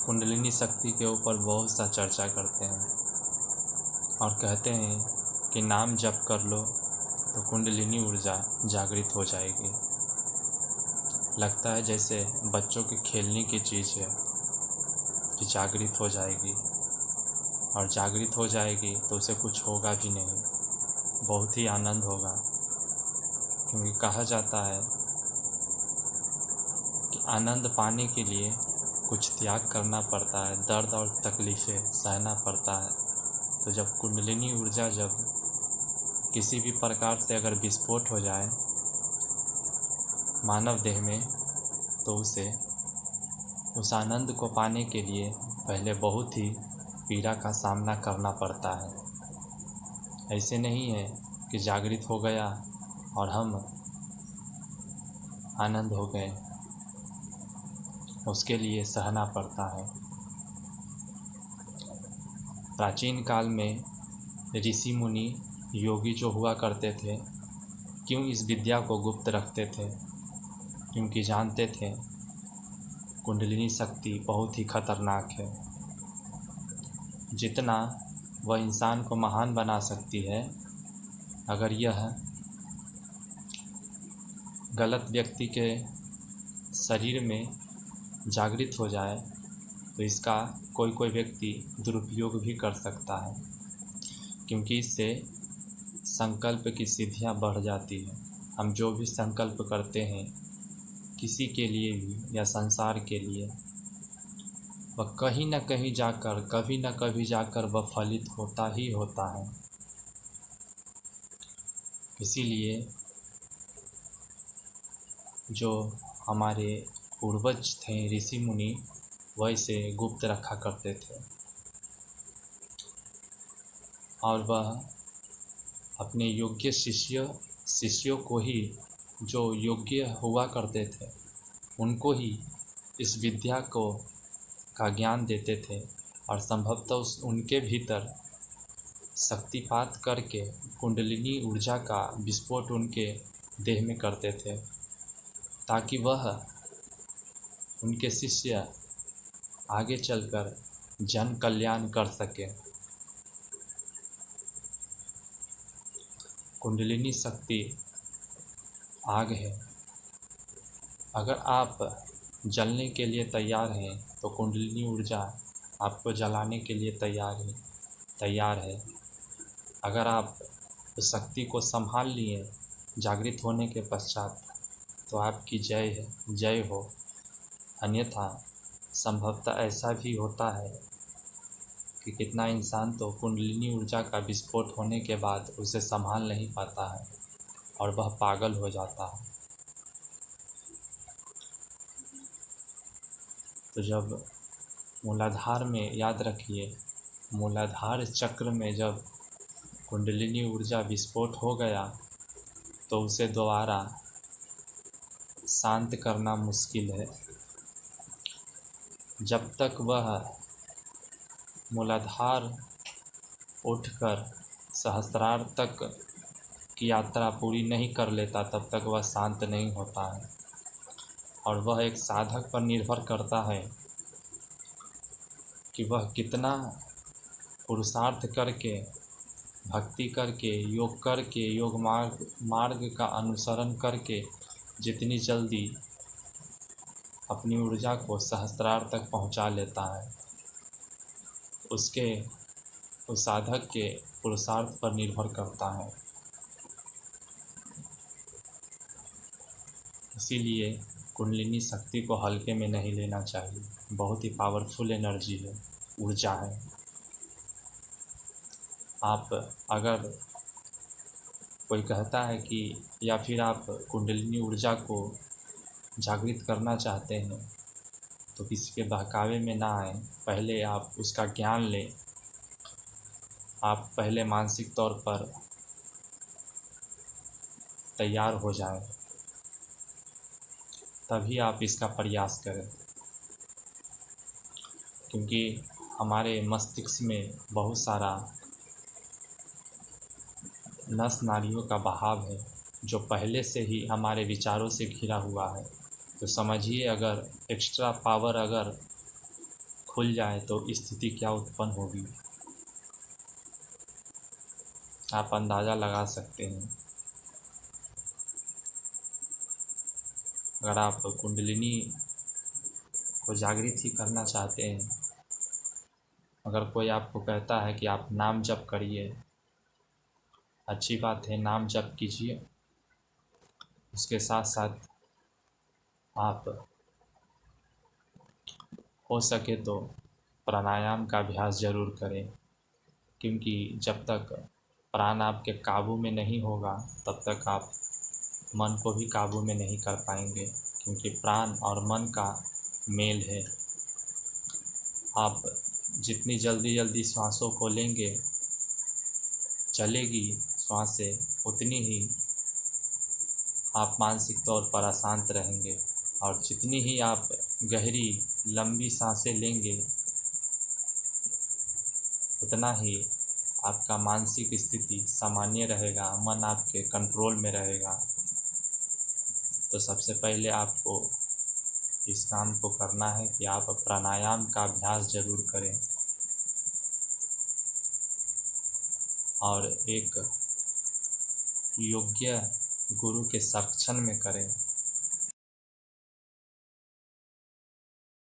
कुंडलिनी शक्ति के ऊपर बहुत सा चर्चा करते हैं और कहते हैं कि नाम जप कर लो तो कुंडलिनी ऊर्जा जागृत हो जाएगी। लगता है जैसे बच्चों के खेलने की चीज़ है कि जागृत हो जाएगी, और जागृत हो जाएगी तो उसे कुछ होगा भी नहीं, बहुत ही आनंद होगा। क्योंकि कहा जाता है कि आनंद पाने के लिए कुछ त्याग करना पड़ता है, दर्द और तकलीफ़ें सहना पड़ता है। तो जब कुंडलिनी ऊर्जा जब किसी भी प्रकार से अगर विस्फोट हो जाए मानव देह में, तो उसे उस आनंद को पाने के लिए पहले बहुत ही पीड़ा का सामना करना पड़ता है। ऐसे नहीं है कि जागृत हो गया और हम आनंद हो गए, उसके लिए सहना पड़ता है। प्राचीन काल में ऋषि मुनि योगी जो हुआ करते थे, क्यों इस विद्या को गुप्त रखते थे? क्योंकि जानते थे कुंडलिनी शक्ति बहुत ही खतरनाक है। जितना वह इंसान को महान बना सकती है, अगर यह गलत व्यक्ति के शरीर में जागृत हो जाए तो इसका कोई कोई व्यक्ति दुरुपयोग भी कर सकता है। क्योंकि इससे संकल्प की सिद्धियां बढ़ जाती है। हम जो भी संकल्प करते हैं किसी के लिए भी या संसार के लिए, वह कहीं न कहीं जाकर कभी न कभी जाकर वह फलित होता ही होता है। इसीलिए जो हमारे पूर्वज थे ऋषि मुनि, वह इसे गुप्त रखा करते थे और वह अपने योग्य शिष्यों को ही, जो योग्य हुआ करते थे, उनको ही इस विद्या का ज्ञान देते थे और संभवतः उनके भीतर शक्तिपात करके कुंडलिनी ऊर्जा का विस्फोट उनके देह में करते थे, ताकि वह उनके शिष्य आगे चलकर जन कल्याण कर सके। कुंडलिनी शक्ति आग है। अगर आप जलने के लिए तैयार हैं तो कुंडलिनी ऊर्जा आपको जलाने के लिए तैयार है। अगर आप उस शक्ति को संभाल लिए जागृत होने के पश्चात, तो आपकी जय हो। अन्यथा संभवतः ऐसा भी होता है कि कितना इंसान तो कुंडलिनी ऊर्जा का विस्फोट होने के बाद उसे संभाल नहीं पाता है और वह पागल हो जाता है। तो जब मूलाधार में, याद रखिए, मूलाधार चक्र में जब कुंडलिनी ऊर्जा विस्फोट हो गया तो उसे दोबारा शांत करना मुश्किल है। जब तक वह मूलाधार उठकर सहस्त्रार तक की यात्रा पूरी नहीं कर लेता, तब तक वह शांत नहीं होता है। और वह एक साधक पर निर्भर करता है कि वह कितना पुरुषार्थ करके, भक्ति करके, योग करके, योग मार्ग का अनुसरण करके जितनी जल्दी अपनी ऊर्जा को सहस्त्रार तक पहुंचा लेता है, उस साधक के पुरुषार्थ पर निर्भर करता है। इसीलिए कुंडलिनी शक्ति को हल्के में नहीं लेना चाहिए। बहुत ही पावरफुल एनर्जी है, ऊर्जा है। आप अगर कोई कहता है कि, या फिर आप कुंडलिनी ऊर्जा को जागृत करना चाहते हैं, तो किसी के बहकावे में ना आए। पहले आप उसका ज्ञान लें। आप पहले मानसिक तौर पर तैयार हो जाएं, तभी आप इसका प्रयास करें। क्योंकि हमारे मस्तिष्क में बहुत सारा नस नाड़ियों का बहाव है, जो पहले से ही हमारे विचारों से घिरा हुआ है। तो समझिए, अगर एक्स्ट्रा पावर अगर खुल जाए तो स्थिति क्या उत्पन्न होगी, आप अंदाज़ा लगा सकते हैं। अगर आप कुंडलिनी को जागृत ही करना चाहते हैं, अगर कोई आपको कहता है कि आप नाम जप करिए, अच्छी बात है, नाम जप कीजिए। उसके साथ साथ आप हो सके तो प्राणायाम का अभ्यास ज़रूर करें, क्योंकि जब तक प्राण आपके काबू में नहीं होगा तब तक आप मन को भी काबू में नहीं कर पाएंगे, क्योंकि प्राण और मन का मेल है। आप जितनी जल्दी जल्दी श्वासों को लेंगे, चलेगी श्वासें, उतनी ही आप मानसिक तौर पर अशांत रहेंगे, और जितनी ही आप गहरी लंबी सांसें लेंगे उतना ही आपका मानसिक स्थिति सामान्य रहेगा, मन आपके कंट्रोल में रहेगा। तो सबसे पहले आपको इस काम को करना है कि आप प्राणायाम का अभ्यास ज़रूर करें, और एक योग्य गुरु के संरक्षण में करें।